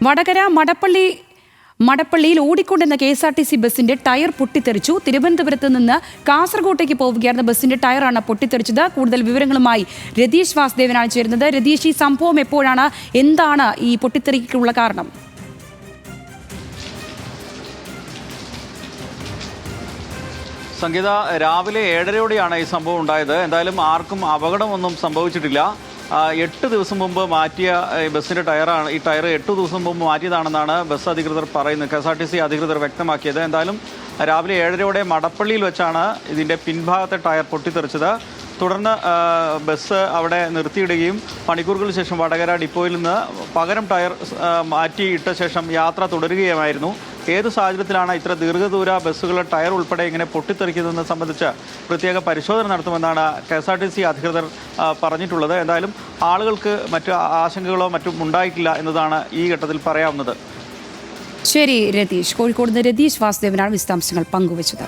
വടകര മടപ്പള്ളിയിൽ ഓടിക്കൊണ്ടിരുന്ന KSRTC ബസിന്റെ tyre പൊട്ടിത്തെറിച്ചു. തിരുവനന്തപുരത്ത് നിന്ന് കാസർഗോട്ടേക്ക് പോവുകയായിരുന്ന ബസിന്റെ ടയറാണ് പൊട്ടിത്തെറിച്ചത്. കൂടുതൽ വിവരങ്ങളുമായി രതീഷ് വാസുദേവനാണ് ചേരുന്നത്. രതീഷ്, ഈ സംഭവം എപ്പോഴാണ്, എന്താണ് ഈ പൊട്ടിത്തെറിക്കുള്ള കാരണം? സംഗീത, രാവിലെ 7:30യോടെയാണ് ഈ സംഭവം ഉണ്ടായത്. എന്തായാലും ആർക്കും അപകടമൊന്നും സംഭവിച്ചിട്ടില്ല. 8 ദിവസം മുമ്പ് മാറ്റിയ ബസ്സിൻ്റെ ടയറാണ്. ഈ ടയർ 8 ദിവസം മുമ്പ് മാറ്റിയതാണെന്നാണ് ബസ് അധികൃതർ പറയുന്നത്, KSRTC അധികൃതർ വ്യക്തമാക്കിയത്. എന്തായാലും രാവിലെ 7:30യോടെ മടപ്പള്ളിയിൽ വെച്ചാണ് ഇതിൻ്റെ പിൻഭാഗത്തെ ടയർ പൊട്ടിത്തെറിച്ചത്. തുടർന്ന് ബസ് അവിടെ നിർത്തിയിടുകയും മണിക്കൂറുകൾക്ക് ശേഷം വടകര ഡിപ്പോയിൽ നിന്ന് പകരം ടയർ മാറ്റിയിട്ട ശേഷം യാത്ര തുടരുകയുമായിരുന്നു. ഏത് സാഹചര്യത്തിലാണ് ഇത്ര ദീർഘദൂര ബസ്സുകളുടെ ടയർ ഉൾപ്പെടെ ഇങ്ങനെ പൊട്ടിത്തെറിക്കുന്നതെന്ന് സംബന്ധിച്ച് പ്രത്യേക പരിശോധന നടത്തുമെന്നാണ് KSRTC അധികൃതർ പറഞ്ഞിട്ടുള്ളത്. എന്തായാലും ആളുകൾക്ക് മറ്റു ആശങ്കകളോ മറ്റും ഉണ്ടായിട്ടില്ല എന്നതാണ് ഈ ഘട്ടത്തിൽ പറയാവുന്നത്. ശരി രതീഷ്. കോഴിക്കോട് നിന്ന് രതീഷ് വാസുദേവനാണ് വിശദാംശങ്ങൾ പങ്കുവച്ചത്.